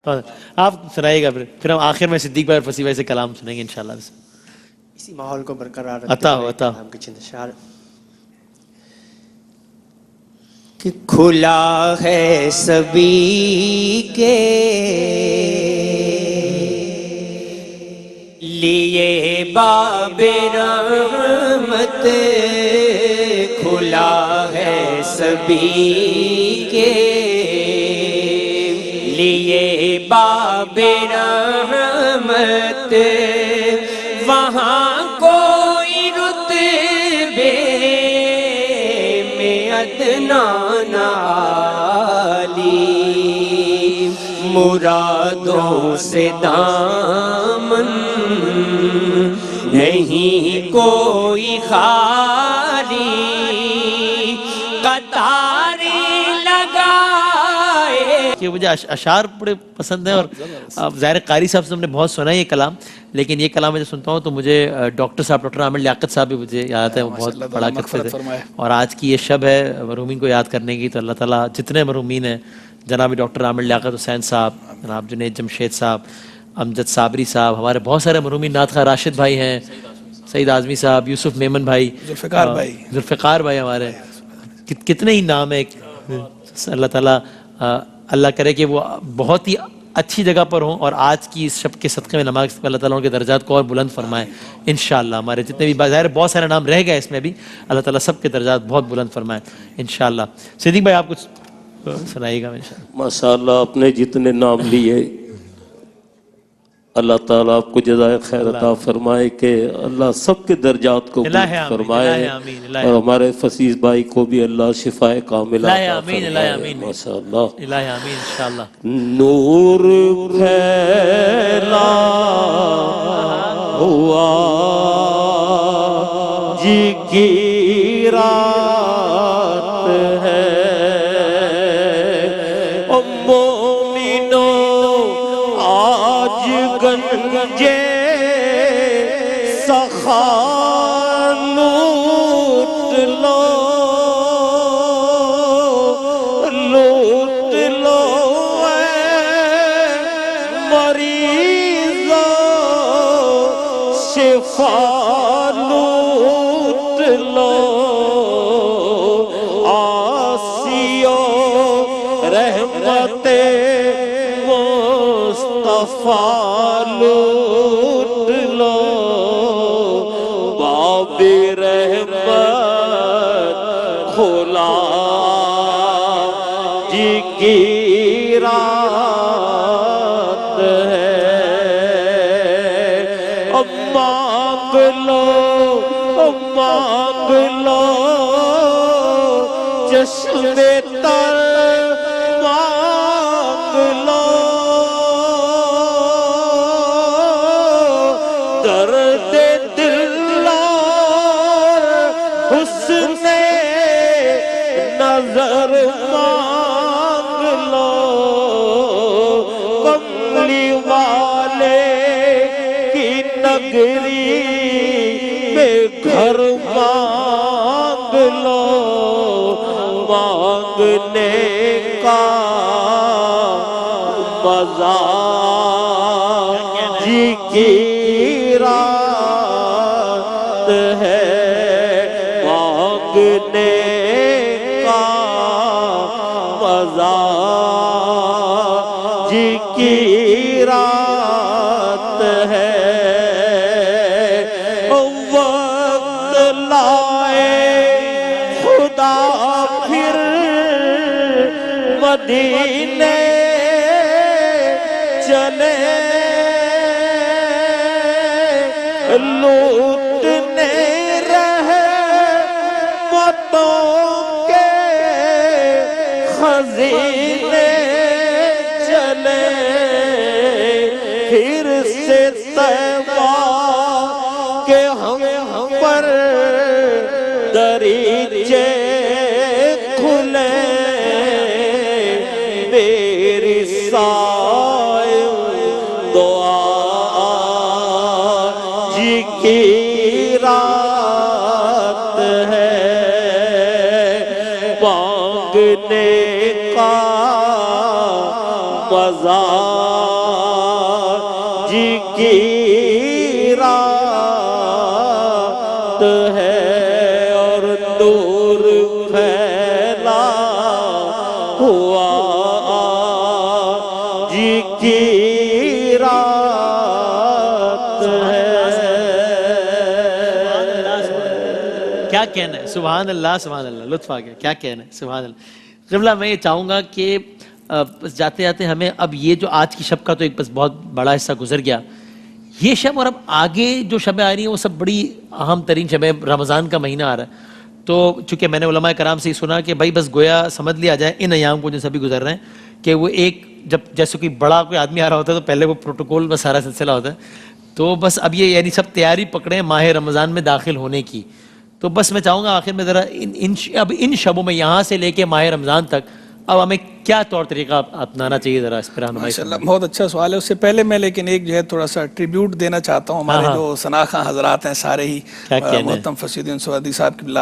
آپ سنائیے گا پھر ہم آخر میں صدیق بھائی اور فصیح بھائی سے کلام سنیں گے انشاءاللہ. اسی ماحول کو برقرار رکھتے عطا ہوئے عطا کلام کے چند اشعار. کہ کھلا ہے سبھی کے لیے باب رحمت، کھلا ہے سبھی کے لیے باب رحمت، وہاں کوئی رتبے میں ادنا نہ عالی، مرادوں سے دامن نہیں کوئی خالی، قطاریں لگائے. کہ مجھے اشعار بڑے پسند ہیں، اور ظاہر قاری صاحب سے ہم نے بہت سنا ہے یہ کلام، لیکن یہ کلام میں جب سنتا ہوں تو مجھے ڈاکٹر عامر لیاقت صاحب بھی مجھے یاد ہے، وہ بہت پڑھا کرتے تھے. اور آج کی یہ شب ہے مرحومین کو یاد کرنے کی، تو اللہ تعالیٰ جتنے مرحومین ہیں، جناب ڈاکٹر عامر لیاقت حسین صاحب، جناب جنید جمشید صاحب، امجد صابری صاحب، ہمارے بہت سارے مرحومین، نعت خواہ راشد بھائی ہیں، سعید اعظمی صاحب، یوسف میمن بھائی، ذوالفقار بھائی ہمارے، کتنے ہی نام ہیں. اللہ تعالیٰ اللہ کرے کہ وہ بہت ہی اچھی جگہ پر ہوں، اور آج کی اس شب کے صدقے میں نماز اللہ تعالیٰ ان کے درجات کو اور بلند فرمائے انشاءاللہ. ہمارے جتنے بھی ظاہر بہت سارے نام رہ گئے اس میں بھی، اللہ تعالیٰ سب کے درجات بہت بلند فرمائے انشاءاللہ. صدیق بھائی آپ کچھ سنائیے گا انشاءاللہ. ماشاءاللہ آپ نے جتنے نام لیے اللہ تعالیٰ آپ کو جزائے خیر عطا فرمائے، کہ اللہ سب کے درجات کو بلند فرمائے، اور ہمارے فصیح بھائی کو بھی اللہ شفائے کاملہ عطا فرمائے. ماشاءاللہ الہ آمین انشاءاللہ. نور پھیلا ہوا جی کی رات ہے، مومنو آج گنجے سخا لوٹ لو، لوٹ لو اے مریضو، شفا لوٹ لو، آسیو رحمت مصطفیٰ لوٹ لو، باب رحمت کھلا جی کی رات ہے، اب مانگ لو چشم تر مانگ لو، درد دل اور حسن نظر مانگ لو، کملی والے کی نگری میں گھر مانگ لو، مانگنے کا مزہ جی کی رات ہے، مانگنے کا مزہ جی کی رات ہے، وقت لائے خدا پھر مدینے چلے، لوٹنے رحمتوں کے خزینے چلے، پھر سے طیبہ کے ہم پر دریچے کھلے، میری سائے دعا جی کی رات ہے، مانگنے کا مزہ نور پھیلا ہوا آج کی رات ہے. کیا کہنا ہے, سبحان اللہ سبحان اللہ, لطف آ گیا, کیا کہنا ہے, سبحان اللہ. قبلہ میں یہ چاہوں گا کہ جاتے جاتے ہمیں اب یہ جو آج کی شب کا تو ایک بس بہت بڑا حصہ گزر گیا, یہ شب اور اب آگے جو شبیں آ رہی ہیں وہ سب بڑی اہم ترین شبیں. رمضان کا مہینہ آ رہا ہے تو چونکہ میں نے علماء کرام سے ہی سنا کہ بھائی بس گویا سمجھ لیا جائے ان ایام کو جو سبھی گزر رہے ہیں کہ وہ ایک جب جیسے کوئی بڑا کوئی آدمی آ رہا ہوتا ہے تو پہلے وہ پروٹوکول میں سارا سلسلہ ہوتا ہے, تو بس اب یہ یعنی سب تیاری پکڑیں ماہ رمضان میں داخل ہونے کی. تو بس میں چاہوں گا آخر میں ذرا اب ان شبوں میں یہاں سے لے کے ماہ رمضان تک اب ہمیں کیا طور طریقہ اپنانا چاہیے, ذرا اس پر رہنمائی. ماشاءاللہ بہت اچھا سوال ہے. اس سے پہلے میں لیکن ایک جو ہے تھوڑا سا ٹریبیوٹ دینا چاہتا ہوں ہمارے جو سناخواں حضرات ہیں سارے ہی, محترم فصیح الدین سہروردی صاحب قبلہ,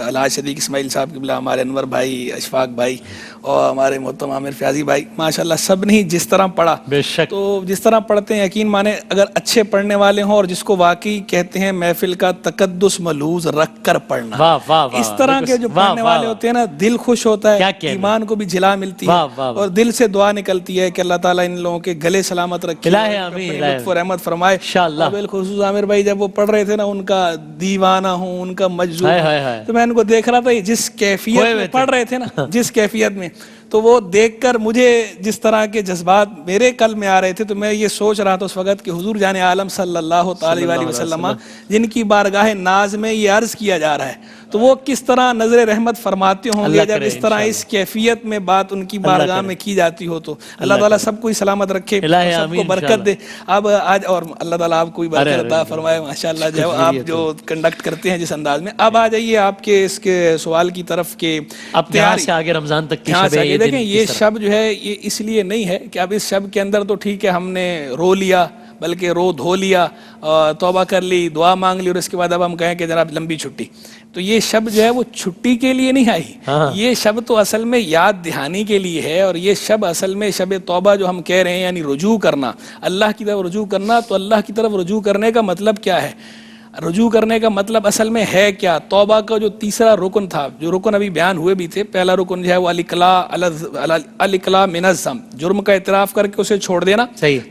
الحاج صدیق اسماعیل صاحب قبلہ, ہمارے انور بھائی, اشفاق بھائی اور ہمارے محترم عامر فیاضی بھائی, ماشاءاللہ سب نے جس طرح پڑھا, بے شک تو جس طرح پڑھتے ہیں یقین مانے اگر اچھے پڑھنے والے ہوں اور جس کو واقعی کہتے ہیں محفل کا تقدس ملحوظ رکھ کر پڑھنا, اس طرح کے جو پڑھنے والے ہوتے ہیں نا, دل خوش ہوتا ہے, ایمان کو بھی جلا ملتی ہے اور دل سے دعا نکلتی ہے کہ اللہ تعالیٰ ان لوگوں کے گلے سلامت رکھے, لطف و رحمت فرمائے. بالخصوص عامر بھائی جب وہ پڑھ رہے تھے نا, ان کا دیوانہ ہوں, ان کا مجذوب ہوں, تو میں ان کو دیکھ رہا تھا جس کیفیت میں پڑھ رہے تھے نا, جس کیفیت میں, تو وہ دیکھ کر مجھے جس طرح کے جذبات میرے قلب میں آ رہے تھے, تو میں یہ سوچ رہا تھا اس وقت کہ حضور جان عالم صلی اللہ تعالی علیہ وسلم جن کی بارگاہ ناز میں یہ عرض کیا جا رہا ہے, تو وہ کس طرح نظر رحمت فرماتے ہوں گے جب اس طرح اس کیفیت میں بات ان کی بارگاہ میں کی جاتی ہو. تو اللہ تعالیٰ سب کو سلامت رکھے, سب کو برکت دے. اب آج اور اللہ تعالیٰ آپ کو بھی برکت عطا فرمائے ماشاءاللہ, جو آپ جو کنڈکٹ کرتے ہیں جس انداز میں. اب آ جائیے آپ کے اس کے سوال کی طرف کہ اب یہاں سے آگے رمضان تک کی شب, دیکھیں یہ شب جو ہے یہ اس لیے نہیں ہے کہ اب اس شب کے اندر تو ٹھیک ہے ہم نے رو لیا, بلکہ رو دھو لیا, توبہ کر لی, دعا مانگ لی, اور اس کے بعد اب ہم کہیں کہ جناب لمبی چھٹی. تو یہ شب جو ہے وہ چھٹی کے لیے نہیں آئی, یہ شب تو اصل میں یاد دہانی کے لیے ہے. اور یہ شب اصل میں شب توبہ جو ہم کہہ رہے ہیں, یعنی رجوع کرنا, اللہ کی طرف رجوع کرنا. تو اللہ کی طرف رجوع کرنے کا مطلب کیا ہے, رجوع کرنے کا مطلب اصل میں ہے کیا؟ توبہ کا جو تیسرا رکن تھا, جو رکن ابھی بیان ہوئے بھی تھے, پہلا رکن جو ہے وہ الاقلاع من الذنب, جرم کا اعتراف کر کے اسے چھوڑ دینا.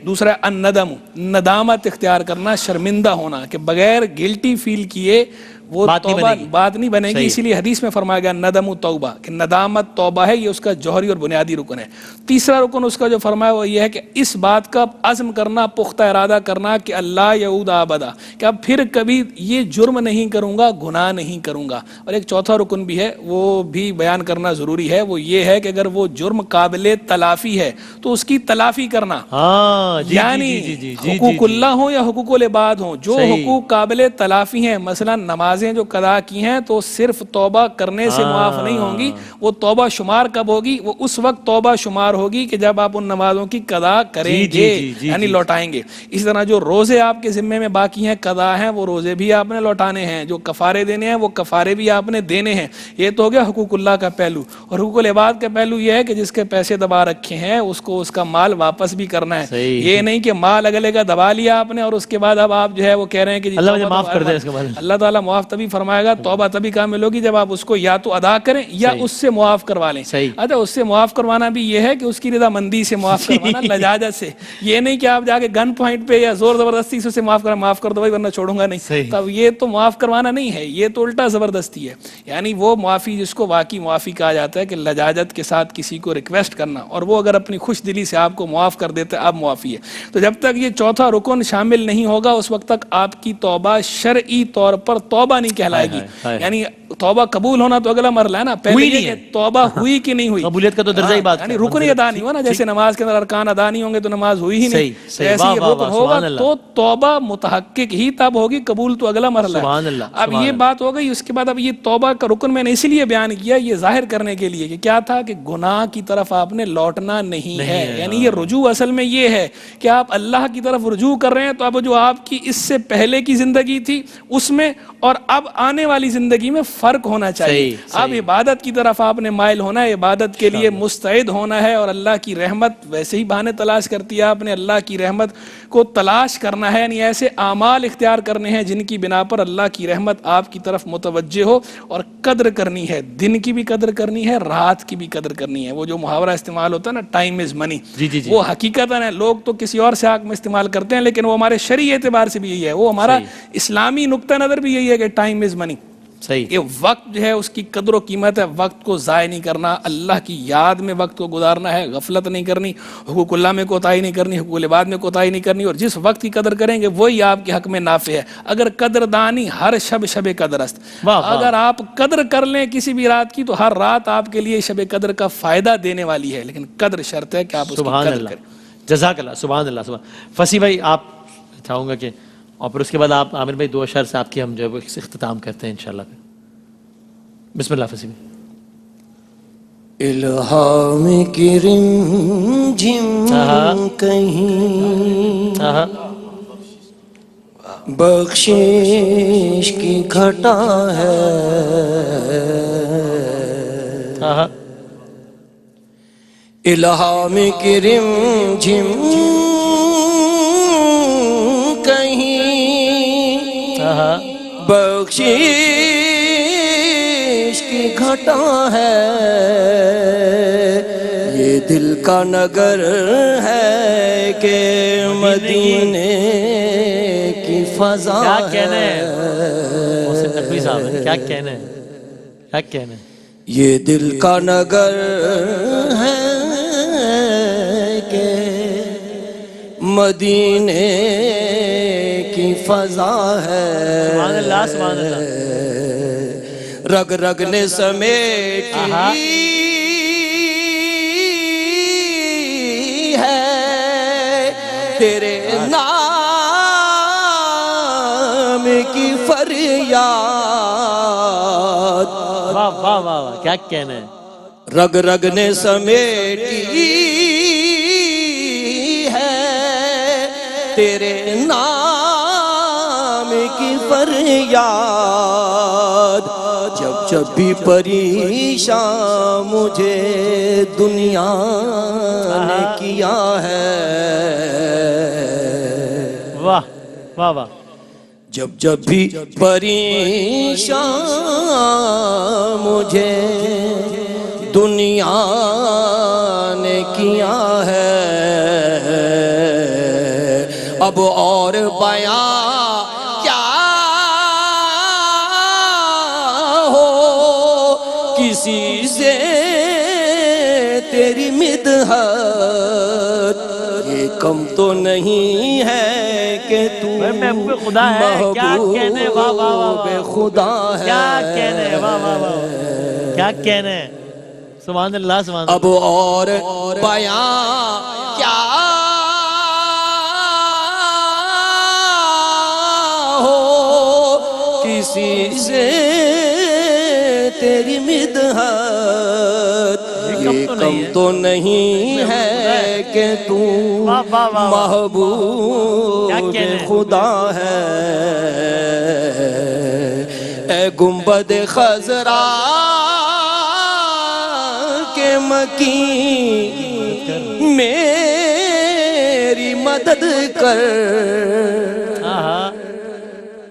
دوسرا الندم, ندامت اختیار کرنا, شرمندہ ہونا, کہ بغیر گلٹی فیل کیے وہ توبہ بات نہیں بنے گی. اسی لیے حدیث میں فرمایا گیا ندم توبہ, کہ ندامت توبہ ہے, یہ اس کا جوہری اور بنیادی رکن ہے. تیسرا رکن اس کا جو فرمایا وہ یہ ہے کہ اس بات کا عزم کرنا, پختہ ارادہ کرنا کہ اللہ یعود ابدا, کہ اب پھر کبھی یہ جرم نہیں کروں گا, گناہ نہیں کروں گا. اور ایک چوتھا رکن بھی ہے, وہ بھی بیان کرنا ضروری ہے, وہ یہ ہے کہ اگر وہ جرم قابل تلافی ہے تو اس کی تلافی کرنا, یعنی حقوق اللہ ہوں یا حقوق العباد ہوں, جو حقوق قابل تلافی ہیں, مثلا نمازیں جو قضا کی ہیں تو صرف توبہ کرنے سے معاف نہیں ہوں گی. وہ توبہ شمار کب ہوگی؟ وہ اس وقت توبہ شمار ہوگی کہ جب آپ ان نمازوں کی قضا کریں گے, یعنی لوٹائیں گے. اسی طرح جو روزے آپ کے ذمے میں باقی ہیں, قضا ہیں, وہ روزے بھی آپ نے لوٹانے ہیں. جو کفارے دینے ہیں وہ کفارے بھی آپ نے دینے ہیں. یہ تو ہو گیا حقوق اللہ کا پہلو. اور حقوق العباد کا پہلو یہ ہے کہ جس کے پیسے دبا رکھے ہیں اس کو اس کا مال واپس بھی کرنا ہے. یہ نہیں کہ مال اگلے کا دبا لیا آپ نے اور اس کے بعد اب آپ جو ہے وہ کہہ رہے ہیں کہ اللہ مجھے معاف کر دے. اللہ تعالیٰ معاف تبھی فرمائے گا, توبہ تبھی کامل ہوگی جب آپ اس کو یا تو ادا کریں یا اس سے معاف کروا لیں. اچھا, اس سے معاف کروانا بھی یہ ہے کہ اس کی رضا مندی سے معاف کروانا, لجاجت سے. یہ نہیں کہ آپ جا کے گن پوائنٹ پہ یا زور زبردستی سے معاف کریں, معاف کر دو بھائی ورنہ چھوڑوں گا نہیں. تب یہ تو معاف کروانا نہیں ہے, یہ تو الٹا زبردستی ہے. یعنی وہ معافی جس کو واقعی معافی کہا جاتا ہے کہ لجاجت کے ساتھ کسی کو ریکویسٹ کرنا, اور وہ اگر اپنی خوش دلی سے آپ کو معاف کر دیتے اب معافی ہے. تو جب تک یہ چوتھا رکن شامل نہیں ہوگا اس وقت تک آپ کی توبہ شرعی طور پر توبہ نہیں کہلائے گی. یعنی توبہ قبول ہونا تو اگلا مرحلہ ہے نا, پہلے یہ کہ توبہ ہوئی کہ نہیں ہوئی, قبولیت کا تو درجہ ہی بات ہے, یعنی رکن ہی ادا نہیں ہوا نا. جیسے نماز کے اندر ارکان ادا نہیں ہوں گے تو نماز ہوئی ہی نہیں, ایسے ہی رکن ہوگا تو توبہ متحقق ہی تب ہوگی, قبول تو اگلا مرحلہ ہے. اب یہ بات ہو گئی. اس کے بعد اب یہ توبہ کا رکن میں نے اسی لیے بیان کیا, یہ ظاہر کرنے کے لیے کہ کیا تھا کہ گناہ کی طرف آپ نے لوٹنا نہیں ہے. یعنی یہ رجوع اصل میں یہ ہے کہ آپ اللہ کی طرف رجوع کر رہے ہیں, تو اب جو آپ کی اس سے پہلے کی زندگی تھی اس میں اور اب آنے والی زندگی میں فرق ہونا چاہیے. اب عبادت کی طرف آپ نے مائل ہونا ہے, عبادت کے لیے مستعد ہونا ہے, اور اللہ کی رحمت ویسے ہی بہانے تلاش کرتی ہے, آپ نے اللہ کی رحمت کو تلاش کرنا ہے, یعنی ایسے اعمال اختیار کرنے ہیں جن کی بنا پر اللہ کی رحمت آپ کی طرف متوجہ ہو, اور قدر کرنی ہے, دن کی بھی قدر کرنی ہے, رات کی بھی قدر کرنی ہے. وہ جو محاورہ استعمال ہوتا ہے نا, ٹائم از منی, وہ حقیقت ہے. لوگ تو کسی اور سے حق میں استعمال کرتے ہیں, لیکن وہ ہمارے شرعی اعتبار سے بھی یہی ہے, وہ ہمارا اسلامی نقطہ نظر بھی یہی ہے کہ ٹائم از منی. یہ وقت جو ہے اس کی قدر و قیمت ہے, وقت کو ضائع نہیں کرنا, اللہ کی یاد میں وقت کو گزارنا ہے, غفلت نہیں کرنی, حقوق اللہ میں کوتاہی نہیں کرنی, حقوق العباد میں کوتاہی نہیں کرنی, اور جس وقت کی قدر کریں گے وہی آپ کے حق میں نافع ہے. اگر قدردانی ہر شب شب قدر است, اگر آپ قدر کر لیں کسی بھی رات کی تو ہر رات آپ کے لیے شب قدر کا فائدہ دینے والی ہے, لیکن قدر شرط ہے کہ آپ اس کی قدر کریں. جزاک اللہ, سبحان اللہ, سبحان. فصیح بھائی آپ چاہوں گا کہ, اور پھر اس کے بعد آپ عامر بھائی 2 اشعار سے آپ کی ہم جو ہے اختتام کرتے ہیں انشاءاللہ. بسم اللہ فصیح بھائی. الہام کی رمجھم کہیں, بخشش کی گھٹا ہے, الہام کی رمجھم کہیں, بخشش کی گھٹا ہے, یہ دل کا نگر ہے کہ مدینے کی فضا ہے. کیا کہنا ہے, کیا کہنا ہے, یہ دل کا نگر ہے کہ مدینے کی فضا ہے. سبحان اللہ, سبحان اللہ. رگ رگ نے سمیٹی ہے تیرے نام کی فریاد. واہ واہ واہ, کیا کہنا ہے. رگ رگ نے سمیٹی ہے تیرے نام کی فریاد. جب جب بھی پریشان مجھے دنیا نے کیا ہے, واہ واہ واہ, جب جب بھی پریشان مجھے دنیا نے کیا ہے, اب اور بیان کیا ہو کسی سے تیری مدحت, یہ کم تو نہیں ہے کہ تو محبوب خدا ہے. کیا کہنے, واہ واہ واہ, کیا کہنے, سبحان اللہ, سبحان اللہ. اب اور بیان کیا ہو کسی سے تیری مدحت, یہ کم تو نہیں ہے کہ تو محبوب خدا ہے. اے گنبد خضرا کے مکین میری مدد کر,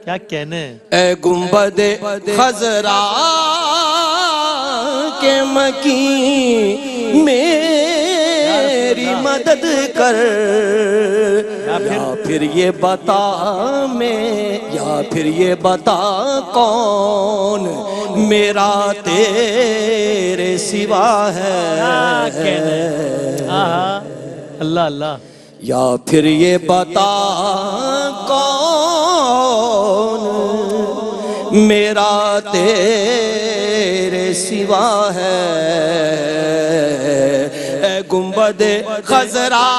کیا کہنے, اے گنبد خضرا کے مکین میری مدد کر. یا پھر یہ بتا کون میرا تیرے سوا ہے. اللہ اللہ. یا پھر یہ بتا کون میرا تیرے سوا ہے. اے گنبد خضرا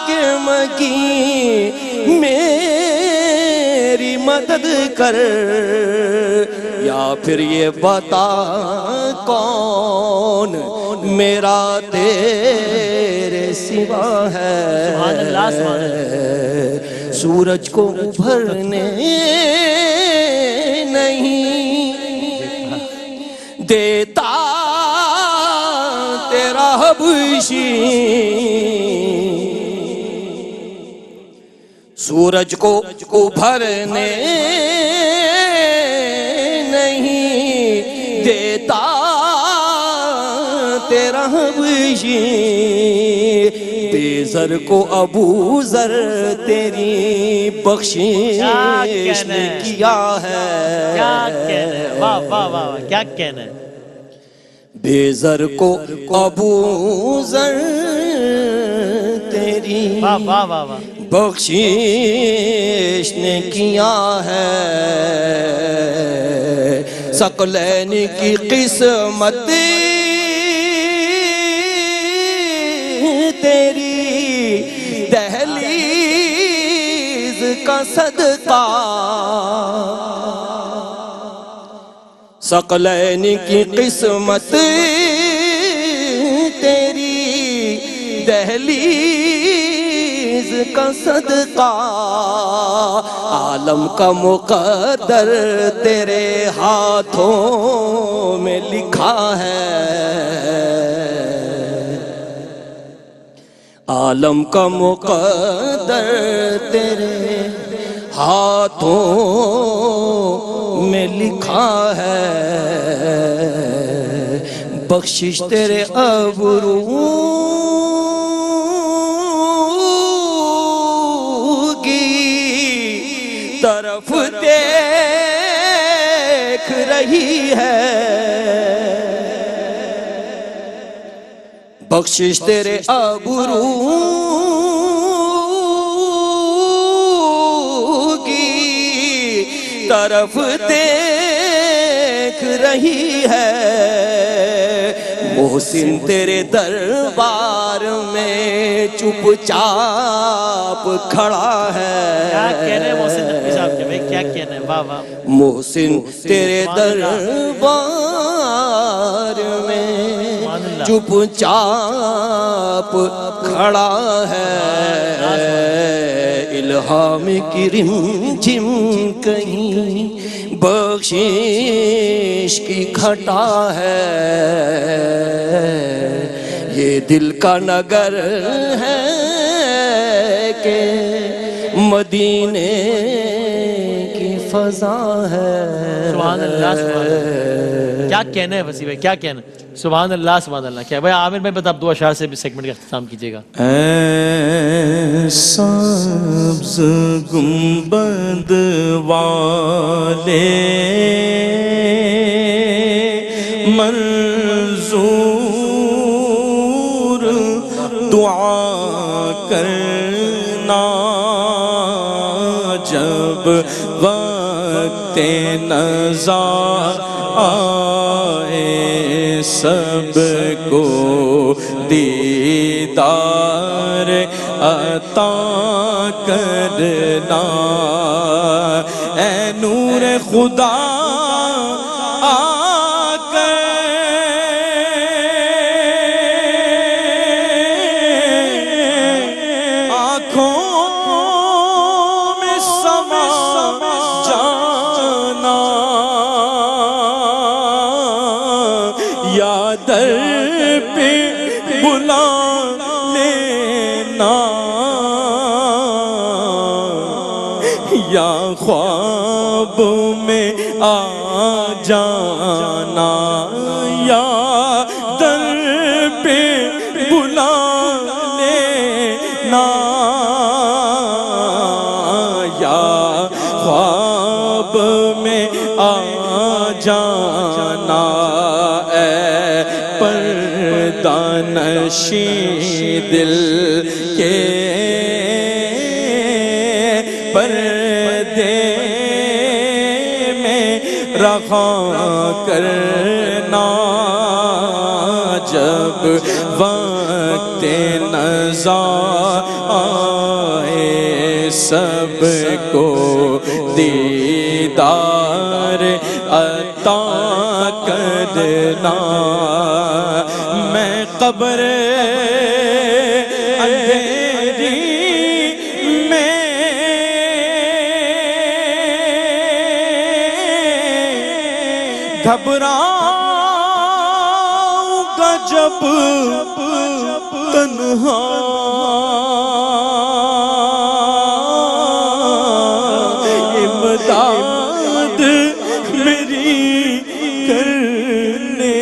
کے مکین میری مدد کر, یا پھر یہ بتا کون میرا تیرے سوا ہے. سورج کو ابھرنے نہیں دیتا تیرا حبشی، سورج کو ابھرنے نہیں دیتا تیرا حبشی، بے زر کو ابو ذر تیری بخشش نے کیا ہے، کیا کہنا ہے، واہ واہ واہ، کیا کہنا ہے، بے زر کو ابو ذر تیری واہ واہ واہ واہ، بخشش نے کیا ہے، ثقلین کی قسمت تیری دہلیز کا صدقہ، ثقلین کی قسمت تیری دہلیز کا صدقہ، عالم کا مقدر تیرے ہاتھوں میں لکھا ہے، عالم کا مقدر تیرے ہاتھوں میں لکھا ہے، بخشش تیرے ابرو کی طرف دیکھ رہی ہے، بخشش تیرے ابرو کی طرف دیکھ رہی ہے، محسن تیرے دربار میں چپ چاپ کھڑا ہے، کیا کہنا ہے محسن نقوی صاحب کے بھائی، کیا کہنا ہے، واہ واہ، محسن تیرے دربار میں چپ چاپ کھڑا ہے، الہام کی رم جم کہیں بخشش کی کھٹا ہے، یہ دل کا نگر ہے کہ مدینے کی فضا ہے، سبحان اللہ سبحان اللہ، کیا کہنا ہے وسیع بھائی، کیا کہنا ہے، سبحان اللہ سبحان اللہ، کیا بھائی عامر بھائی بتا آپ دو اشعار سے بھی سیگمنٹ کا اختتام کیجئے گا۔ اے سبز گنبد والے منظور دعا کرنا جب وقت نزا آئے، سب کو دیدار عطا کرنا، اے نور خدا آ کر آنکھوں میں سما جانا، یا در پہ بلا لینا، یا خواب میں آ جانا، یا در پہ بلا لینا، یا خواب میں آ جانا، پردانشی دل کے پردے میں رہا کرنا، جب وقت نزا آئے، سب کو دیدار عطا کرنا، میں قبر اندھیری میں گھبراؤں گا جب تنہا امداد میری کرنے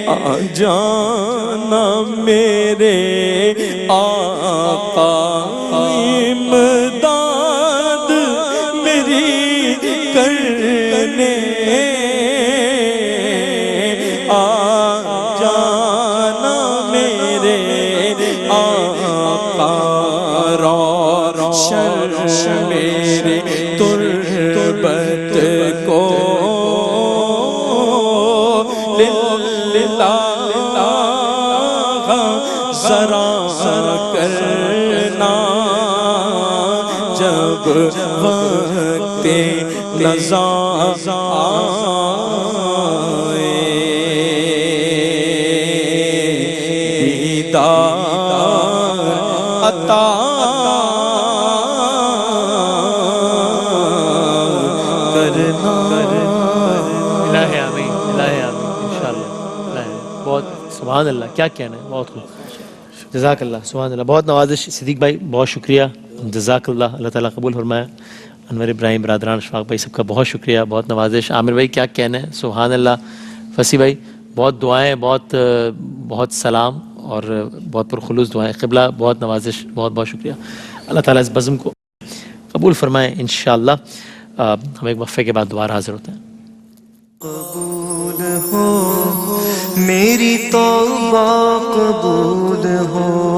آ جانا میرے آقا امداد میری کرنے آ جانا میرے آقا روشن میرے تربت کو ذرا کرنا جب وقت لزا آئے دیدار عطا کرنا الہ آمین الہ آمین انشاءاللہ بہت سبحان اللہ کیا کہنا ہے بہت خوب جزاک اللہ سبحان اللہ بہت نوازش صدیق بھائی بہت شکریہ جزاک اللہ اللہ تعالیٰ قبول فرمائے انور ابراہیم برادران اشفاق بھائی سب کا بہت شکریہ بہت نوازش عامر بھائی کیا کہنا ہے سبحان اللہ فصیح بھائی بہت دعائیں بہت سلام اور بہت پرخلوص دعائیں قبلہ بہت نوازش بہت بہت شکریہ اللہ تعالیٰ اس بزم کو قبول فرمائے انشاءاللہ ہم ایک وقفے کے بعد دوبارہ حاضر ہوتے ہیں قبول ہو میری توبہ قبول ہو